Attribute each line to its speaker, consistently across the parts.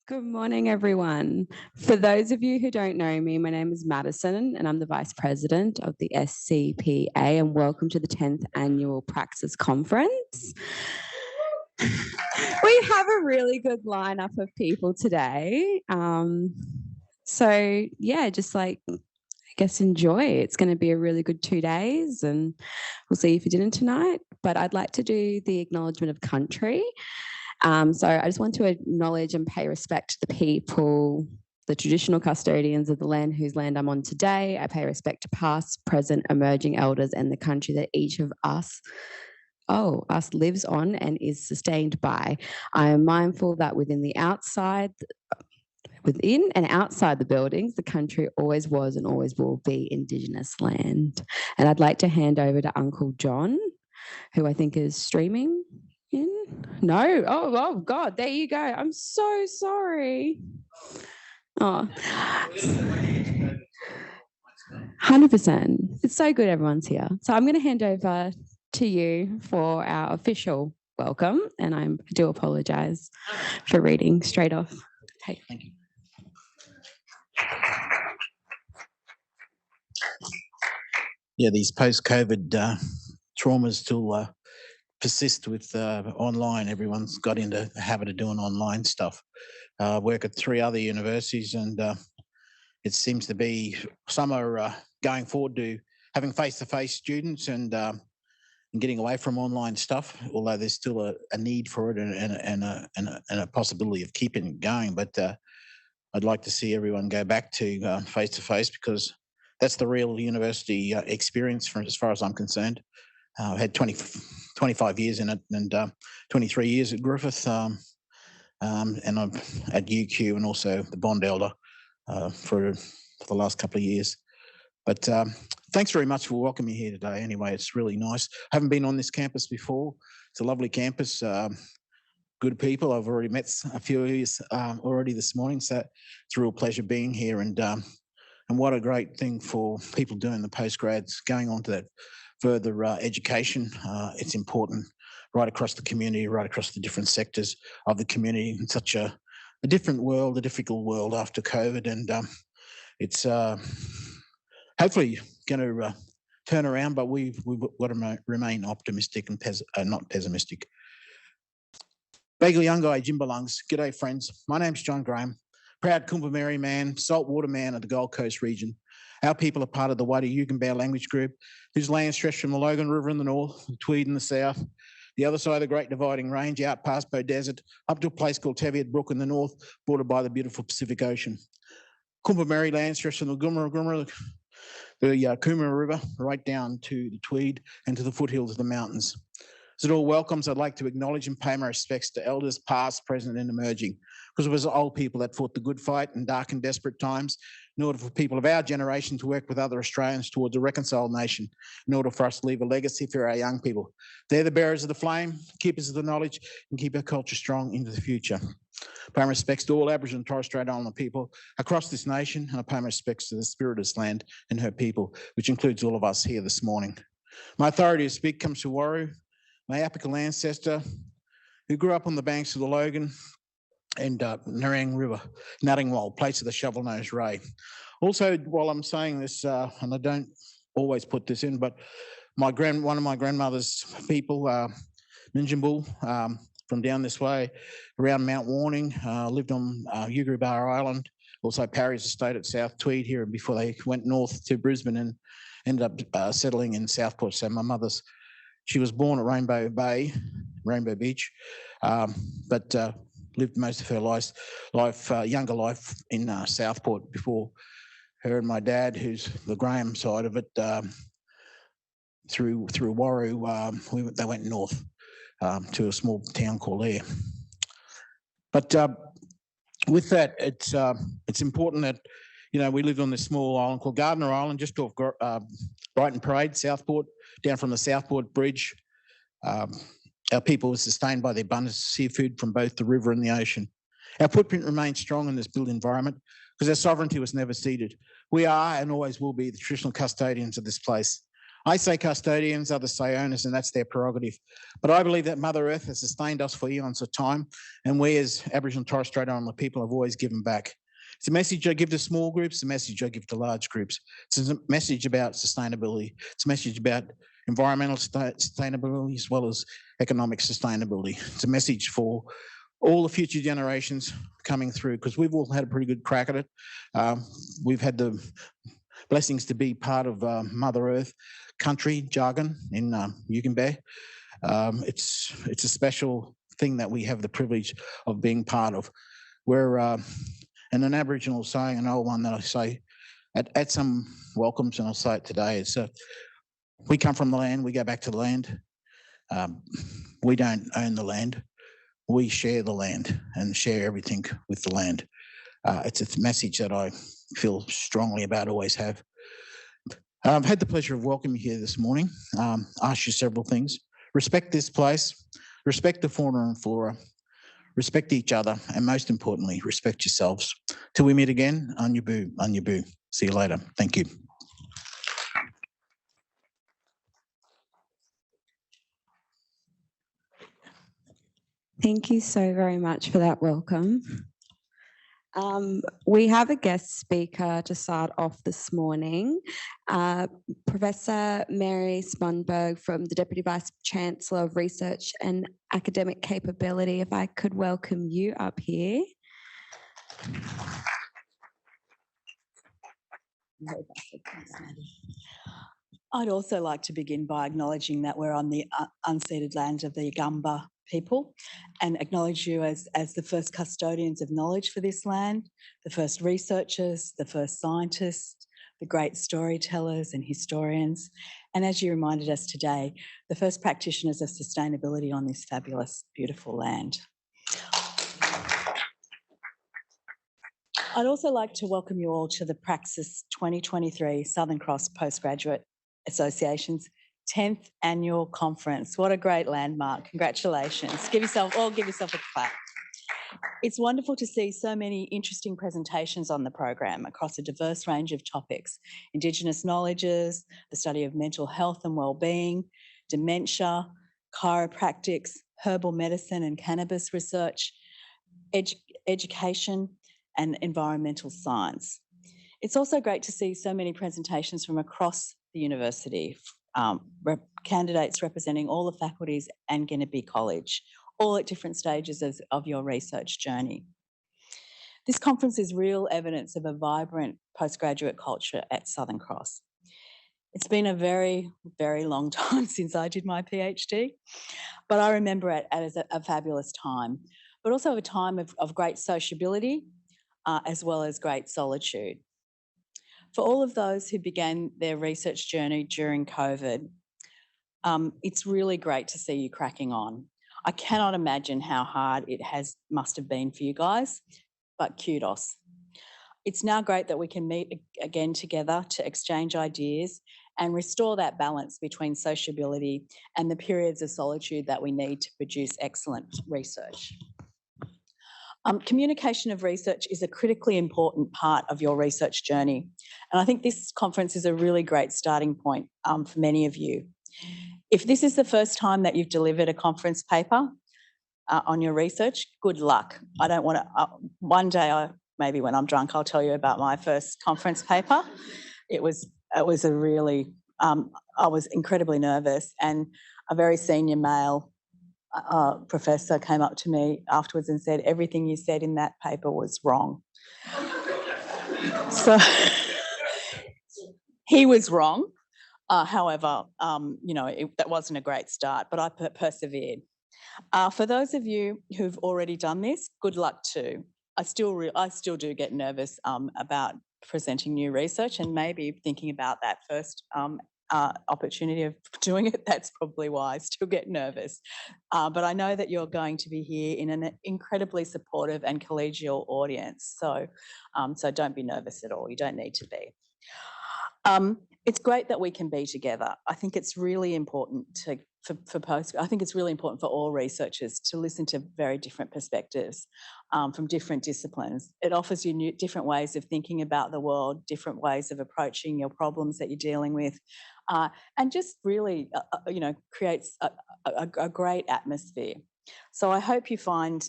Speaker 1: Good morning, everyone. For those of you who don't know me, my name is Madison and I'm the Vice President of the SCPA, and welcome to the 10th Annual Praxis Conference. We have a really good lineup of people today. I guess enjoy. It's going to be a really good 2 days and we'll see you for dinner tonight. But I'd like to do the acknowledgement of country. So I just want to acknowledge and pay respect to the people, the traditional custodians of the land whose land I'm on today. I pay respect to past, present, emerging elders and the country that each of us lives on and is sustained by. I am mindful that within and outside the buildings, the country always was and always will be Indigenous land. And I'd like to hand over to Uncle John, who I think is streaming. No. Oh, God, there you go. I'm so sorry. Oh, 100%. It's so good everyone's here. So I'm going to hand over to you for our official welcome, and I do apologise for reading straight off. Okay.
Speaker 2: Thank you. Yeah, these post-COVID traumas still persist with online. Everyone's got into the habit of doing online stuff. Work at 3 other universities, and it seems to be some are going forward to having face-to-face students and getting away from online stuff. Although there's still a need for it and a possibility of keeping it going, but I'd like to see everyone go back to face-to-face because that's the real university experience, as far as I'm concerned. I've had 25 years in it and 23 years at Griffith, and I'm at UQ and also the Bond Elder for the last couple of years. But thanks very much for welcoming me here today. Anyway, it's really nice. I haven't been on this campus before. It's a lovely campus. Good people. I've already met a few of you already this morning, so it's a real pleasure being here. And what a great thing for people doing the postgrads, going on to that further education. It's important right across the community, right across the different sectors of the community in such a different world, a difficult world after COVID. And it's hopefully going to turn around, but we've got to remain optimistic and not pessimistic. Bagalyangai Jimbalungs, g'day friends. My name's John Graham, proud Kumba man, saltwater man of the Gold Coast region. Our people are part of the Wadi Yugambeh language group, whose land stretch from the Logan River in the north, the Tweed in the south, the other side of the Great Dividing Range, out past Bow Desert, up to a place called Teviot Brook in the north, bordered by the beautiful Pacific Ocean. Kumba land stretch from the Coomera River, right down to the Tweed and to the foothills of the mountains. As it all welcomes, I'd like to acknowledge and pay my respects to elders past, present and emerging, because it was old people that fought the good fight in dark and desperate times in order for people of our generation to work with other Australians towards a reconciled nation, in order for us to leave a legacy for our young people. They're the bearers of the flame, keepers of the knowledge, and keep our culture strong into the future. I pay my respects to all Aboriginal and Torres Strait Islander people across this nation, and I pay my respects to the spirit of this land and her people, which includes all of us here this morning. My authority to speak comes to Waru, my apical ancestor, who grew up on the banks of the Logan and Nerang River, Nuttingwall, place of the shovel-nosed ray. Also, while I'm saying this, and I don't always put this in, but one of my grandmother's people, Ninjambul, from down this way, around Mount Warning, lived on Yuggera Island, also Parry's estate at South Tweed here, before they went north to Brisbane and ended up settling in Southport. So my mother's, she was born at Rainbow Beach, but lived most of her younger life in Southport before her and my dad, who's the Graham side of it, through Waru, they went north to a small town called Ayr. But with that, it's important that, you know, we lived on this small island called Gardner Island, just off Brighton Parade, Southport, down from the Southport Bridge. Our people were sustained by the abundance of seafood from both the river and the ocean. Our footprint remains strong in this built environment because our sovereignty was never ceded. We are and always will be the traditional custodians of this place. I say custodians, others say owners, and that's their prerogative. But I believe that Mother Earth has sustained us for eons of time, and we as Aboriginal and Torres Strait Islander people have always given back. It's a message I give to small groups, a message I give to large groups. It's a message about sustainability. It's a message about environmental sustainability as well as economic sustainability. It's a message for all the future generations coming through, because we've all had a pretty good crack at it. We've had the blessings to be part of Mother Earth country jargon in Yugambeh Bay. It's a special thing that we have the privilege of being part of. We're and an Aboriginal saying, an old one that I say at some welcomes, and I'll say it today, is we come from the land, we go back to the land. We don't own the land. We share the land and share everything with the land. It's a message that I feel strongly about, always have. I've had the pleasure of welcoming you here this morning. Asked you several things. Respect this place, respect the fauna and flora, respect each other, and most importantly, respect yourselves. Till we meet again, on your boo, on your boo. See you later. Thank you.
Speaker 1: Thank you so very much for that welcome. We have a guest speaker to start off this morning, Professor Mary Spunberg from the Deputy Vice Chancellor of Research and Academic Capability. If I could welcome you up here.
Speaker 3: I'd also like to begin by acknowledging that we're on the unceded land of the Yugambeh people, and acknowledge you as the first custodians of knowledge for this land, the first researchers, the first scientists, the great storytellers and historians, and as you reminded us today, the first practitioners of sustainability on this fabulous, beautiful land. I'd also like to welcome you all to the Praxis 2023 Southern Cross Postgraduate Association's 10th annual conference. What a great landmark. Congratulations. Give yourself a clap. It's wonderful to see so many interesting presentations on the program across a diverse range of topics: Indigenous knowledges, the study of mental health and wellbeing, dementia, chiropractics, herbal medicine and cannabis research, education and environmental science. It's also great to see so many presentations from across the university, candidates representing all the faculties and Gennebi College, all at different stages of your research journey. This conference is real evidence of a vibrant postgraduate culture at Southern Cross. It's been a very, very long time since I did my PhD, but I remember it as a fabulous time, but also a time of great sociability, as well as great solitude. For all of those who began their research journey during COVID, it's really great to see you cracking on. I cannot imagine how hard it must have been for you guys, but kudos. It's now great that we can meet again together to exchange ideas and restore that balance between sociability and the periods of solitude that we need to produce excellent research. Communication of research is a critically important part of your research journey, and I think this conference is a really great starting point for many of you. If this is the first time that you've delivered a conference paper on your research, good luck. I don't want to, one day, maybe when I'm drunk, I'll tell you about my first conference paper. It was a really, I was incredibly nervous, and a very senior male professor came up to me afterwards and said, "Everything you said in that paper was wrong." So he was wrong. However, that wasn't a great start, but I persevered. For those of you who've already done this, good luck too. I still do get nervous about presenting new research, and maybe thinking about that first opportunity of doing it. That's probably why I still get nervous. But I know that you're going to be here in an incredibly supportive and collegial audience. So don't be nervous at all. You don't need to be. It's great that we can be together. I think it's really important I think it's really important for all researchers to listen to very different perspectives from different disciplines. It offers you different ways of thinking about the world, different ways of approaching your problems that you're dealing with, and just really, creates a great atmosphere. So I hope you find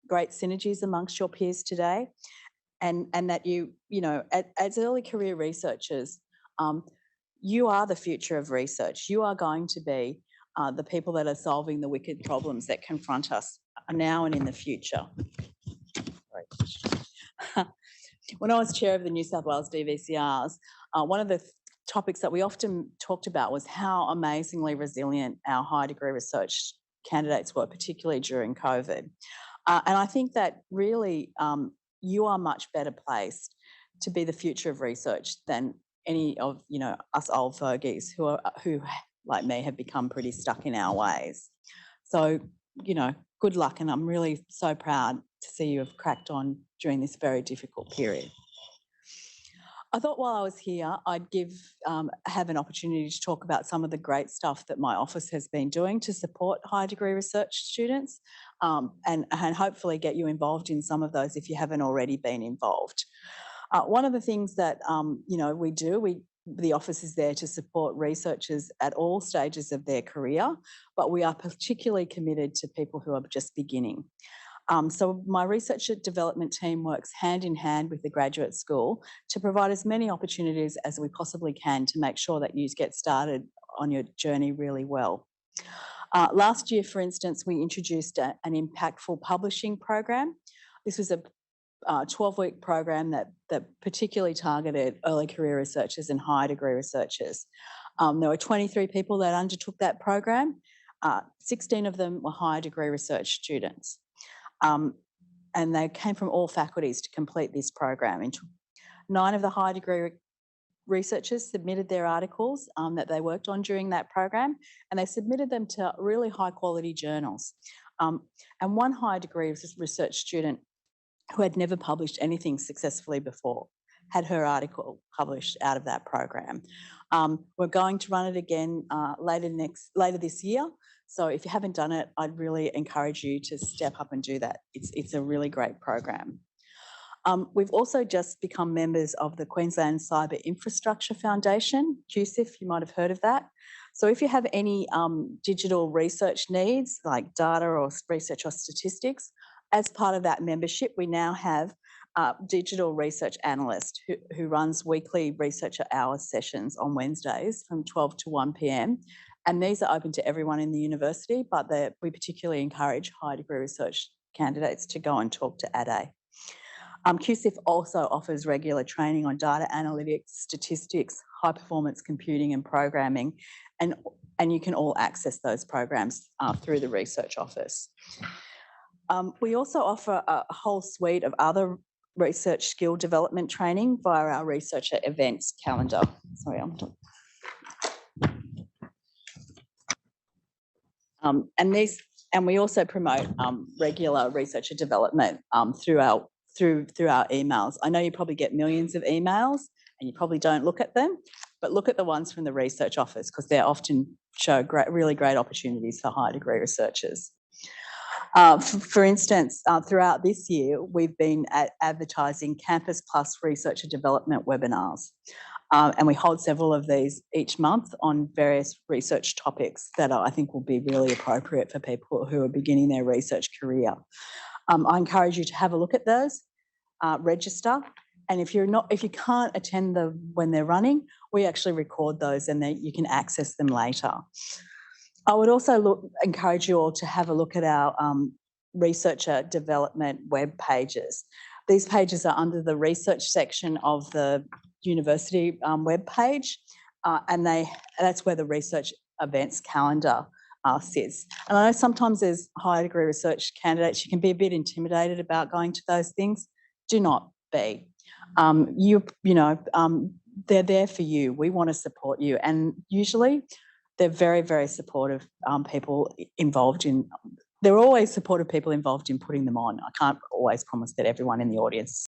Speaker 3: great synergies amongst your peers today, and that as early career researchers, you are the future of research. You are going to be the people that are solving the wicked problems that confront us now and in the future. When I was chair of the New South Wales DVCRs, one of the topics that we often talked about was how amazingly resilient our high degree research candidates were, particularly during COVID. And I think that really you are much better placed to be the future of research than any of us old fogies who like me have become pretty stuck in our ways. So good luck, and I'm really so proud to see you have cracked on during this very difficult period. I thought while I was here, I'd have an opportunity to talk about some of the great stuff that my office has been doing to support high degree research students, and hopefully get you involved in some of those if you haven't already been involved. One of the things that the office is there to support researchers at all stages of their career, but we are particularly committed to people who are just beginning. So my research and development team works hand in hand with the graduate school to provide as many opportunities as we possibly can to make sure that you get started on your journey really well. Last year, for instance, we introduced an impactful publishing program. This was a 12-week program that particularly targeted early career researchers and high degree researchers. There were 23 people that undertook that program. 16 of them were high degree research students. And they came from all faculties to complete this program. 9 of the high degree researchers submitted their articles that they worked on during that program, and they submitted them to really high quality journals. And one high degree research student who had never published anything successfully before had her article published out of that program. We're going to run it again later this year. So if you haven't done it, I'd really encourage you to step up and do that. It's a really great program. We've also just become members of the Queensland Cyber Infrastructure Foundation, QCIF, you might have heard of that. So if you have any digital research needs, like data or research or statistics, as part of that membership, we now have a digital research analyst who runs weekly researcher hour sessions on Wednesdays from 12 to 1 p.m. And these are open to everyone in the university, but we particularly encourage high degree research candidates to go and talk to ADE. QCIF also offers regular training on data analytics, statistics, high performance computing and programming, and you can all access those programs through the research office. We also offer a whole suite of other research skill development training via our researcher events calendar. Sorry, and we also promote regular researcher development through our emails. I know you probably get millions of emails and you probably don't look at them, but look at the ones from the research office because they often show really great opportunities for high degree researchers. For instance, throughout this year, we've been advertising Campus Plus researcher development webinars. And we hold several of these each month on various research topics that I think will be really appropriate for people who are beginning their research career. I encourage you to have a look at those, register, and if you can't attend when they're running, we actually record those and you can access them later. I would also encourage you all to have a look at our researcher development web pages. These pages are under the research section of the university web page, and that's where the research events calendar sits. And I know sometimes as higher degree research candidates, you can be a bit intimidated about going to those things. Do not be. They're there for you. We want to support you, and usually they're very, very supportive people involved in. They're always supportive people involved in putting them on. I can't always promise that everyone in the audience